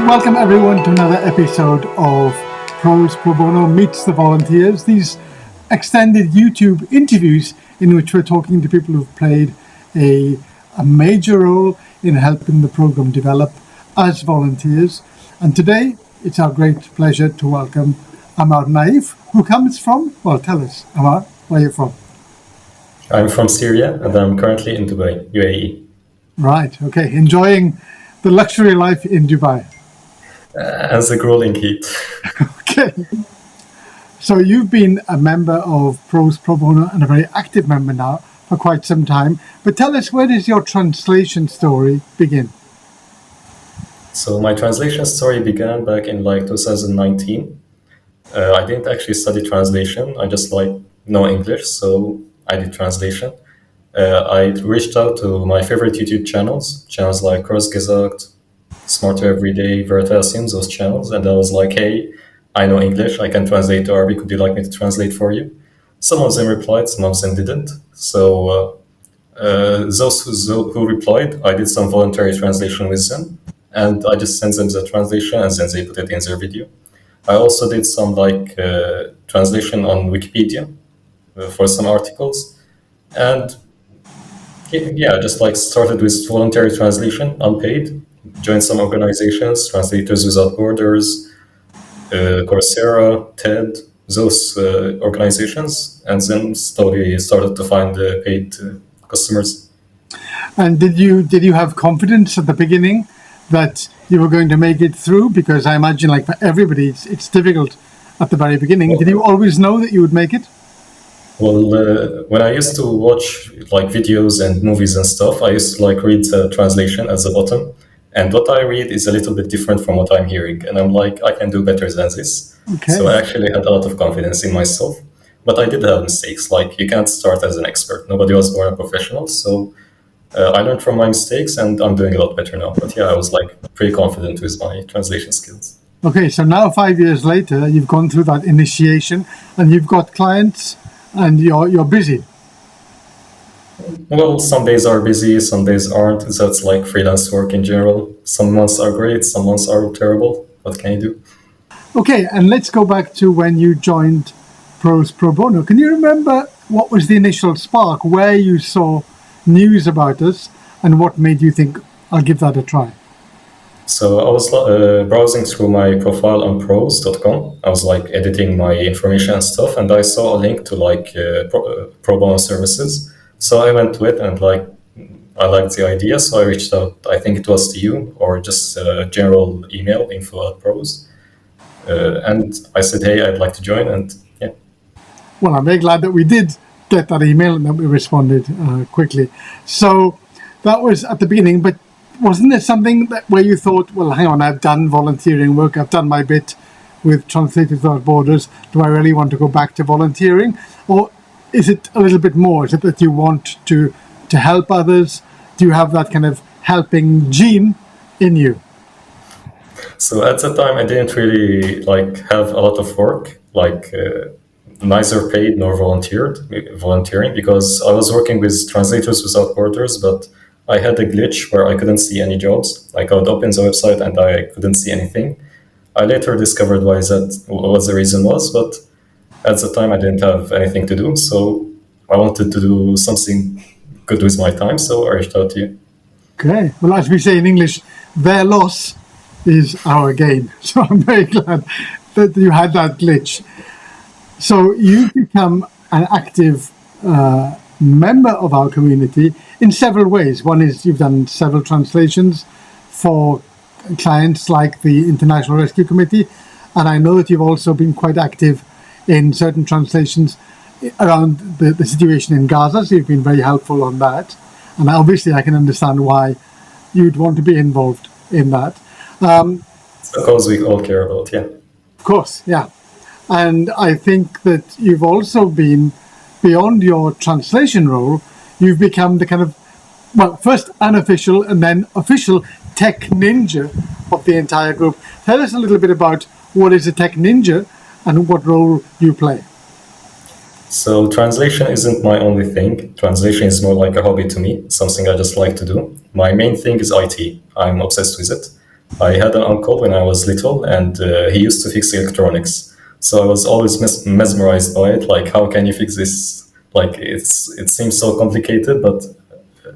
Welcome everyone to another episode of Pros Pro Bono Meets the Volunteers. These extended YouTube interviews in which we're talking to people who've played a major role in helping the program develop as volunteers. And today it's our great pleasure to welcome Amar Naif, who comes from, well, tell us, Amar, where are you from? I'm from Syria and I'm currently in Dubai, UAE. Right, okay, enjoying the luxury life in Dubai. As a grueling heat. Okay. So you've been a member of Pros Pro Bono and a very active member now for quite some time. But tell us, where does your translation story begin? So my translation story began back in 2019. I didn't actually study translation. I just know English, so I did translation. I reached out to my favorite YouTube channels like Kurzgesagt, Smarter Everyday, Veritasium, those channels, and I was like, hey, I know English, I can translate to Arabic, would you like me to translate for you? Some of them replied, some of them didn't. So those who replied, I did some voluntary translation with them, and I just sent them the translation and then they put it in their video. I also did some translation on Wikipedia for some articles, and yeah, just started with voluntary translation, unpaid, joined some organizations, Translators Without Borders, Coursera, TED, those organizations, and then slowly started to find paid customers. And did you have confidence at the beginning that you were going to make it through? Because I imagine, like for everybody, it's difficult at the very beginning. Did you always know that you would make it? Well, when I used to watch videos and movies and stuff, I used to read the translation at the bottom. And what I read is a little bit different from what I'm hearing. And I'm like, I can do better than this. Okay. So I actually had a lot of confidence in myself. But I did have mistakes. You can't start as an expert. Nobody was born a professional. So I learned from my mistakes and I'm doing a lot better now. But yeah, I was pretty confident with my translation skills. Okay, so now 5 years later, you've gone through that initiation and you've got clients and you're busy. Well, some days are busy, some days aren't. That's like freelance work in general. Some months are great, some months are terrible. What can you do? Okay, and let's go back to when you joined Pros Pro Bono. Can you remember what was the initial spark, where you saw news about us, and what made you think, I'll give that a try? So I was browsing through my profile on pros.com. I was editing my information and stuff, and I saw a link to pro bono services. So I went to it and I liked the idea. So I reached out, I think it was to you or just a general email, info@pros. And I said, hey, I'd like to join. And yeah. Well, I'm very glad that we did get that email and that we responded quickly. So that was at the beginning, but wasn't there something where you thought, well, hang on, I've done volunteering work, I've done my bit with Translators Without Borders, do I really want to go back to volunteering? Or is it a little bit more? Is it that you want to help others? Do you have that kind of helping gene in you? So at the time, I didn't really have a lot of work, neither paid nor volunteering, because I was working with Translators Without Borders, but I had a glitch where I couldn't see any jobs. I would open the website and I couldn't see anything. I later discovered what the reason was, but at the time I didn't have anything to do, so I wanted to do something good with my time, so I reached out to you. Okay, well, as we say in English, their loss is our gain. So I'm very glad that you had that glitch. So you've become an active member of our community in several ways. One is you've done several translations for clients like the International Rescue Committee, and I know that you've also been quite active in certain translations around the situation in Gaza, so you've been very helpful on that. And obviously I can understand why you'd want to be involved in that. Because we all care about, yeah. Of course, yeah. And I think that you've also been, beyond your translation role, you've become the kind of, well, first unofficial and then official tech ninja of the entire group. Tell us a little bit about what is a tech ninja and what role you play. So translation isn't my only thing. Translation is more like a hobby to me, something I just like to do. My main thing is IT. I'm obsessed with it. I had an uncle when I was little, and he used to fix electronics. So I was always mesmerized by it. Like, how can you fix this? Like, it seems so complicated, but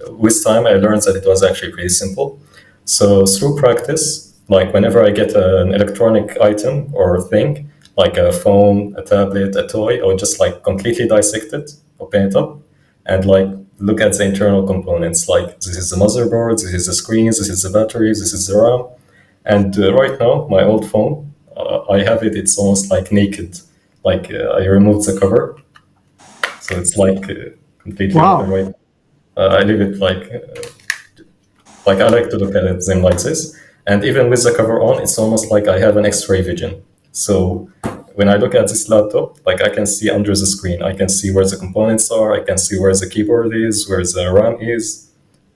with time I learned that it was actually pretty simple. So through practice, like whenever I get an electronic item or thing, like a phone, a tablet, a toy, I would just like completely dissect it, open it up, and like look at the internal components. Like this is the motherboard, this is the screens, this is the batteries, this is the RAM. And right now, my old phone, I have it. It's almost like naked. Like I removed the cover, so it's like completely Wow. open right. I leave it like I like to look at it them like this. And even with the cover on, it's almost like I have an X-ray vision. So when I look at this laptop, like I can see under the screen, I can see where the components are, I can see where the keyboard is, where the RAM is,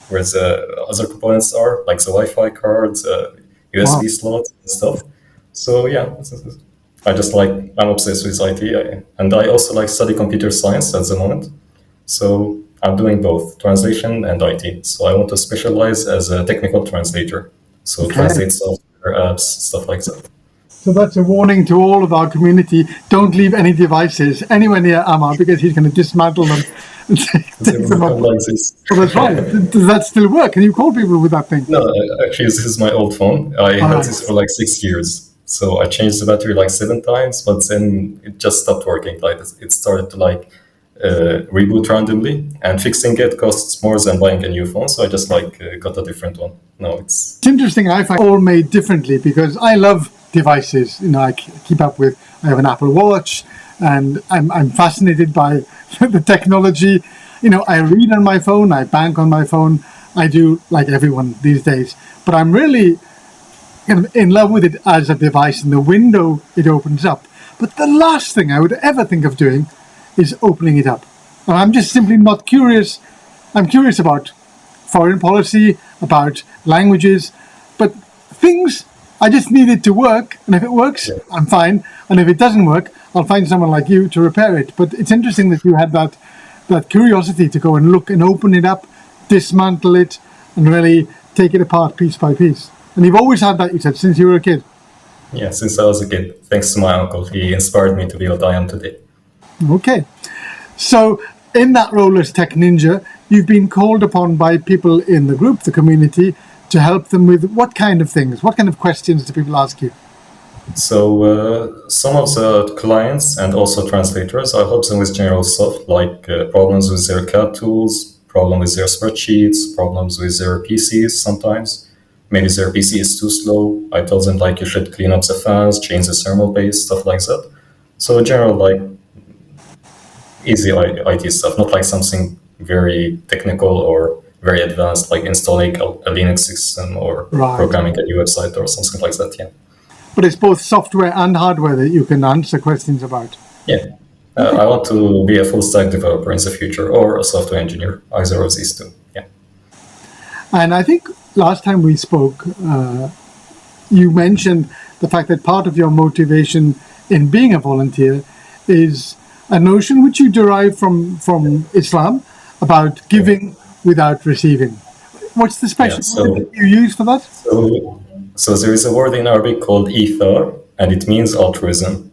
where the other components are, like the Wi-Fi cards, USB slots and stuff. So yeah, I just like I'm obsessed with IT, and I also like study computer science at the moment. So I'm doing both translation and IT. So I want to specialize as a technical translator. So Okay. translate software, apps, stuff like that. So that's a warning to all of our community. Don't leave any devices anywhere near Amar because he's going to dismantle them and take them up. Like this. Well, that's right. Does that still work? Can you call people with that thing? No, actually, this is my old phone. I had this for like 6 years. So I changed the battery like 7 times, but then it just stopped working. Like it started to like reboot randomly, and fixing it costs more than buying a new phone. So I just like got a different one. No, it's It's interesting. I find all made differently because I love devices. You know, I keep up with. I have an Apple Watch, and I'm fascinated by the technology. You know, I read on my phone. I bank on my phone. I do like everyone these days. But I'm really in love with it as a device and the window it opens up. But the last thing I would ever think of doing is opening it up. And I'm just simply not curious. I'm curious about foreign policy, about languages, but things, I just need it to work. And if it works, I'm fine. And if it doesn't work, I'll find someone like you to repair it. But it's interesting that you had that curiosity to go and look and open it up, dismantle it, and really take it apart piece by piece. And you've always had that, you said, since you were a kid. yeah. Since I was a kid, thanks to my uncle, he inspired me to be what I am today. Okay. So in that role as Tech Ninja, you've been called upon by people in the group, the community, to help them with what kind of things? What kind of questions do people ask you? So some of the clients and also translators, I help them with general stuff like problems with their CAD tools, problem with their spreadsheets, problems with their PCs sometimes. Maybe their PC is too slow. I tell them like you should clean up the fans, change the thermal base, stuff like that. So general like easy IT stuff, not like something very technical or very advanced, like installing a Linux system or Right. programming a new website or something like that. Yeah. But it's both software and hardware that you can answer questions about. Yeah. I want to be a full stack developer in the future or a software engineer, either of these two. Yeah. And I think last time we spoke, you mentioned the fact that part of your motivation in being a volunteer is a notion which you derive from Islam about giving without receiving. What's the special word that you use for that? So there is a word in Arabic called ithar, and it means altruism.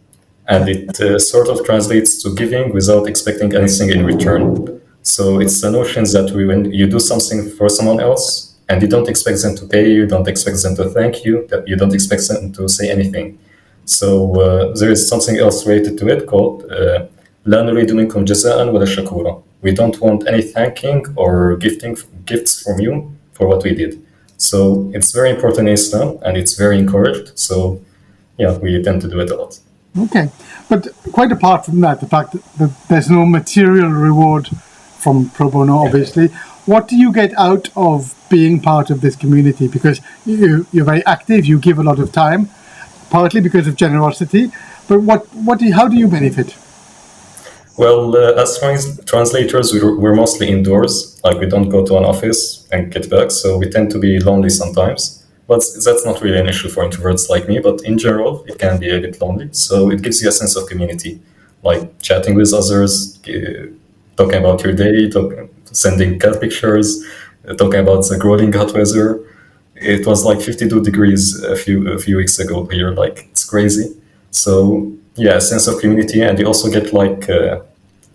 And it sort of translates to giving without expecting anything in return. So it's the notion that when you do something for someone else and you don't expect them to pay you, don't expect them to thank you, that you don't expect them to say anything. So there is something else related to it called لا نريد منكم جزاء ولا شكورا. We don't want any thanking or gifts from you for what we did. So it's very important in Islam and it's very encouraged. So yeah, we tend to do it a lot. Okay. But quite apart from that, the fact that there's no material reward from pro bono, obviously, what do you get out of being part of this community? Because you're very active, you give a lot of time, partly because of generosity, but how do you benefit? Well, as translators, we're mostly indoors. Like we don't go to an office and get back, so we tend to be lonely sometimes. But that's not really an issue for introverts like me. But in general, it can be a bit lonely. So it gives you a sense of community, like chatting with others, talking about your day, sending cat pictures, talking about the grueling hot weather. it was like 52 degrees a few weeks ago here. Like, it's crazy. So yeah, a sense of community, and you also get like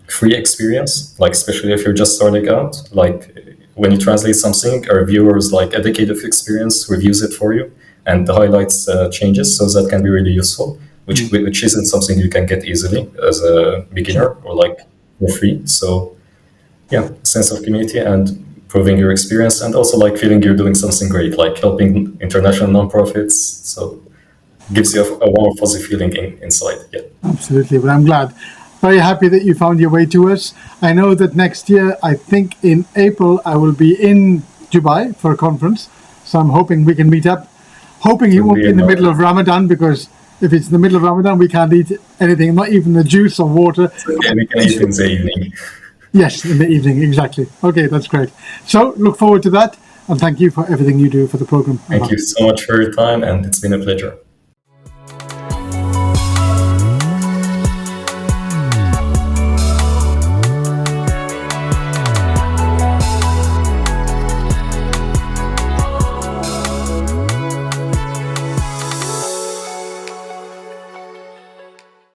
free experience, like especially if you're just starting out. Like when you translate something, a reviewer is like a decade of experience reviews it for you and highlights changes, so that can be really useful, which isn't something you can get easily as a beginner or like for free. So yeah, sense of community and proving your experience, and also like feeling you're doing something great, like helping international nonprofits. So gives you a warm, fuzzy feeling inside. Yeah. Absolutely. But I'm glad. Very happy that you found your way to us. I know that next year, I think in April, I will be in Dubai for a conference. So I'm hoping we can meet up. Hoping it won't be in the middle of Ramadan, because if it's in the middle of Ramadan, we can't eat anything, not even the juice or water. Okay, we can eat in the evening. Yes, in the evening, exactly. Okay, that's great. So look forward to that. And thank you for everything you do for the program. Thank you so much for your time, and it's been a pleasure.